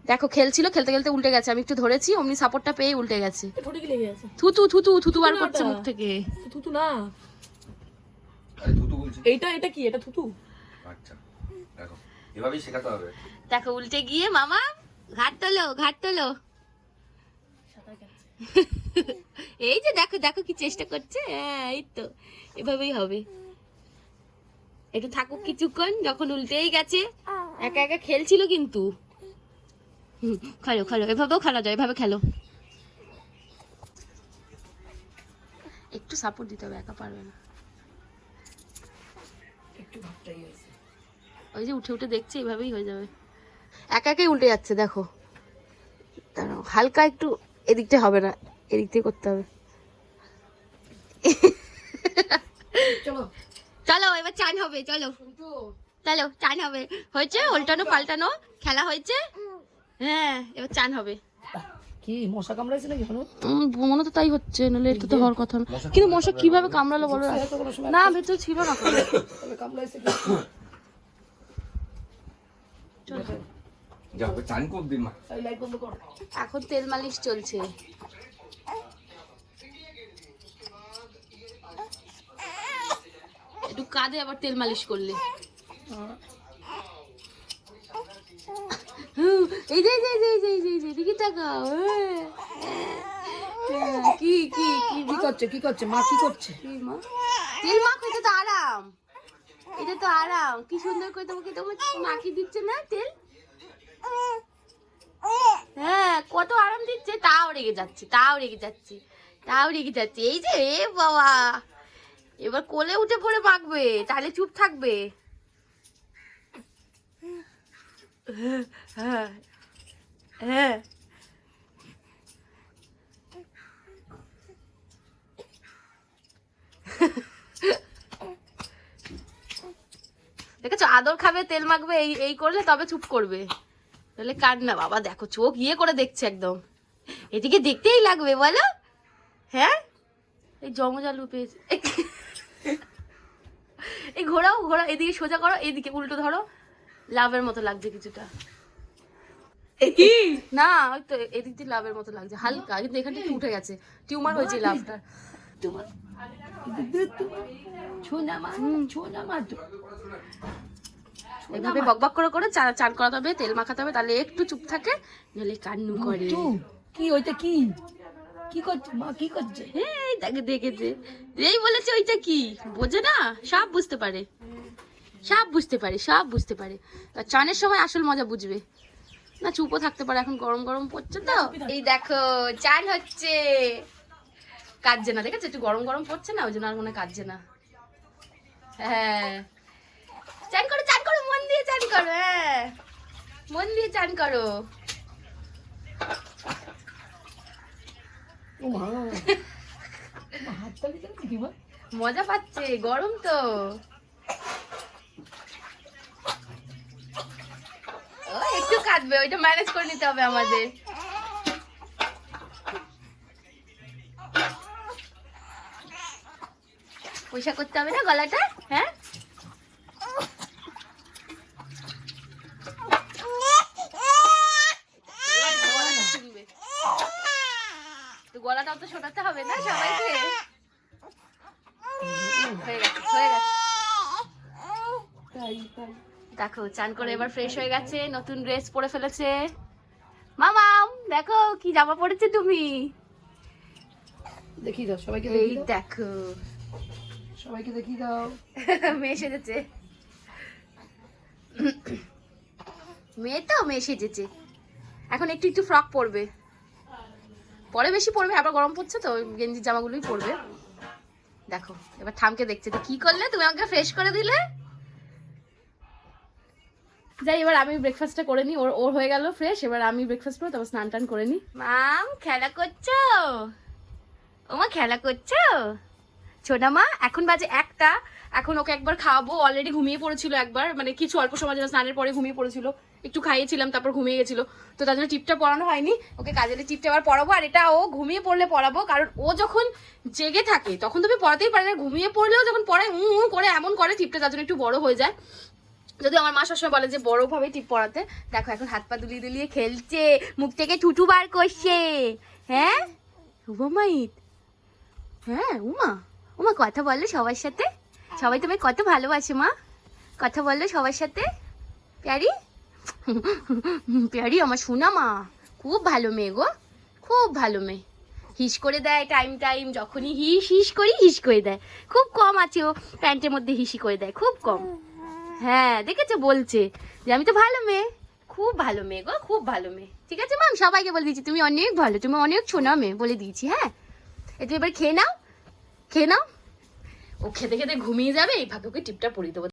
দেখো খেলছিল, খেলতে খেলতে উল্টে গেছে, আমি একটু ধরেছি, অমনি সাপোর্টটা পেয়ে উল্টে গেছে। ঠোঁটে কি লেগে গেছে? থুতু থুতু থুতু বার করছে মুখ থেকে। থুতু না, আরে থুতু বলছি। এটা কি? এটা থুতু? আচ্ছা দেখো, এভাবেই শেখাতে হবে। দেখো উল্টে গিয়ে মামা ঘাট তোলো, ঘাট তোলো। সাঁতার কাটছে। এই যে দেখো দেখো কি চেষ্টা করছে। হ্যাঁ এই তো, এভাবেই হবে। একটু থাকুক কিছুক্ষণ, যখন উল্টেই গেছে। একা একা খেলছিল কিন্তু। খেলো খেলো, এভাবেও খেলা যায়, এভাবে খেলো। একটু সাপোর্ট দিতে হবে, একা পারবে না। একটু ভাবটাই হয়েছে। ওই যে উঠে উঠে দেখছে, এভাবেই হয়ে যাবে। একা একাই উল্টে যাচ্ছে দেখো। দাঁড়াও, হালকা একটু এদিকটা হবে না, এদিক থেকে করতে হবে। চলো চলো এবার চান হবে, চলো চলো চান হবে। হয়েছে উল্টানো পাল্টানো খেলা হয়েছে। হ্যাঁ এবার চান হবে। কি মশা কামড়াইছে নাকি? মনে তো তাই হচ্ছে, নাহলে এটা তো হওয়ার কথা না। কিন্তু মশা কিভাবে কামড়ালো বলো? না ভেতর ছিল না। কামড়াইছে যাও চান কর দিন মা। লাইট বন্ধ কর। এখন তেল মালিশ চলছে। একটু কাঁধে আবার তেল মালিশ করলে। এই যে এই যে এই যে এই যে এই যে এই যে দিকে তাকাও। কি কি কি কি করছে? কি করছে মা? কি করছে? কি মা? তেল মাখ, এটা তো আরাম, এটা তো আরাম। কি সুন্দর করে তোমাকে তোমার মাখিয়ে দিচ্ছে না তেল। হ্যাঁ কত আরাম দিচ্ছে, তাও রেগে যাচ্ছে, তাও রেগে যাচ্ছে, তাও রেগে যাচ্ছে। এই যে এ বাবা, এবার কোলে উঠে পড়ে মাখবে, তাহলে চুপ থাকবে। হ্যাঁ হ্যাঁ দেখেছো, আদর খাবে, তেল মাখবে, এই এই করলে তবে চুপ করবে, তাহলে কান্না। বাবা দেখো চোখ ইয়ে করে দেখছে একদম, এদিকে দেখতেই লাগবে বলো। হ্যাঁ এই জমজালু পেয়েছে। এই ঘোরাও ঘোরা, এদিকে সোজা করো, এদিকে উল্টো ধরো, লাভের মতো লাগছে কিছুটা। কি না ওই তো এদিক দিয়ে লাভের মতো লাগছে হালকা, কিন্তু এখানটা একটু উঠে গেছে, টিউমার হয়েছে লাভটা। তোমার ছোনা মা, ছোনা মা তো এভাবে বকবক করে করে চান করাতে হবে, তেল মাখাতে হবে, তাহলে একটু চুপ থাকে, নাহলে কান্নু করে। কি ওইটা কি? কি করছে মা? কি করছে? এই তাকে দেখেছে, এই বলেছে ওইটা কি, বোঝে না, সব বুঝতে পারে, সব বুঝতে পারে, সব বুঝতে পারে। আর চানের সময় আসল মজা বুঝবে না, চুপও থাকতে পারে। এখন গরম গরম পড়ছে তো, এই দেখো চান হচ্ছে, কাঁদছে না, দেখেছো একটু গরম গরম পড়ছে না, ওই জন্য আর মনে কাঁদছে না। হ্যাঁ চান করো, চান করো, মন দিয়ে চান করো, হ্যাঁ মন দিয়ে চান করো। ও মা, মা হাতটা দিতে কি মা? মজা পাচ্ছে, গরম তো। ও একটু কাঁদবে, ওইটা ম্যানেজ করে নিতে হবে আমাদের। পয়সা করতে হবে না গলাটা, হ্যাঁ শুনবে তো, গলাটাও তো শোনাতে হবে না সবাইকে। হয়ে গেছে হয়ে গেছে। তাই তাই দেখো চান করে এবার ফ্রেশ হয়ে গেছে, নতুন ড্রেস পরে ফেলেছে। মামাম দেখো কি জামা পরেছে তুমি, দেখি দাও সবাইকে, এই দেখি দাও দেখো সবাইকে, দেখি দাও। মেয়ে সেজেছে, মেয়ে তো মেয়ে সেজেছে। এখন একটু একটু ফ্রক পরবে, পরে বেশি পরবে, আবার গরম পড়ছে তো ওই গেঞ্জির জামাগুলোই পরবে। দেখো এবার থামকে দেখছে, তো কি করলে তুমি আমাকে ফ্রেশ করে দিলে। যাই এবার আমি ব্রেকফাস্টটা করে নিই, ওর ওর হয়ে গেল ফ্রেশ, এবার আমি ব্রেকফাস্ট করবো, তারপর স্নান টান করে নিই। মাম খেলা করছো, ওমা খেলা করছো ছোনা মা। এখন বাজে 1টা, এখন ওকে একবার খাওয়াবো, অলরেডি ঘুমিয়ে পড়েছিল একবার, মানে কিছু অল্প সময় জন্য স্নানের পরে ঘুমিয়ে পড়েছিল, একটু খাইয়েছিলাম তারপর ঘুমিয়ে গেছিল, তো তার জন্য টিপটা পড়ানো হয়নি। ওকে কাজের টিপটা আবার পড়াবো, আর এটা ও ঘুমিয়ে পড়লে পড়াবো, কারণ ও যখন জেগে থাকে তখন তুমি পড়াতেই পারে না, ঘুমিয়ে পড়লেও যখন পড়ায় করে এমন করে টিপটা, তার জন্য একটু বড় হয়ে যায়। যদি আমার মা সবসময় বলে যে বড় ভাবে টিপ পড়াতে, দেখো এখন হাত পা দুলিয়ে দুলিয়ে খেলছে, মুখ থেকে থুতু বার করছে। হ্যাঁ উমাইত, হ্যাঁ উমা, উমা কথা বললো সবার সাথে, সবাই তোমায় কত ভালোবাসে মা, কথা বললো সবার সাথে। প্যারি প্যারি আমার সোনা মা, খুব ভালো মেয়ে গো, খুব ভালো মেয়ে। হিস করে দেয় টাইম টাইম, যখনই হিস হিস করি হিস করে দেয়। খুব কম আছে ও প্যান্টের মধ্যে হিসি করে দেয়, খুব কম। হ্যাঁ দেখেছো, বলছে যে আমি তো ভালো মেয়ে, খুব ভালো মেয়ে গো, খুব ভালো মেয়ে। ঠিক আছে ম্যাম, সবাইকে বলে দিচ্ছি তুমি অনেক ভালো, তুমি অনেক ছোনা মেয়ে বলে দিয়েছি। হ্যাঁ তুমি এবার খেয়ে নাও, খেয়ে নাও। ও খেতে খেতে ঘুমিয়ে যাবে, এইভাবে ওকে টিপটা পরিয়ে দেবো।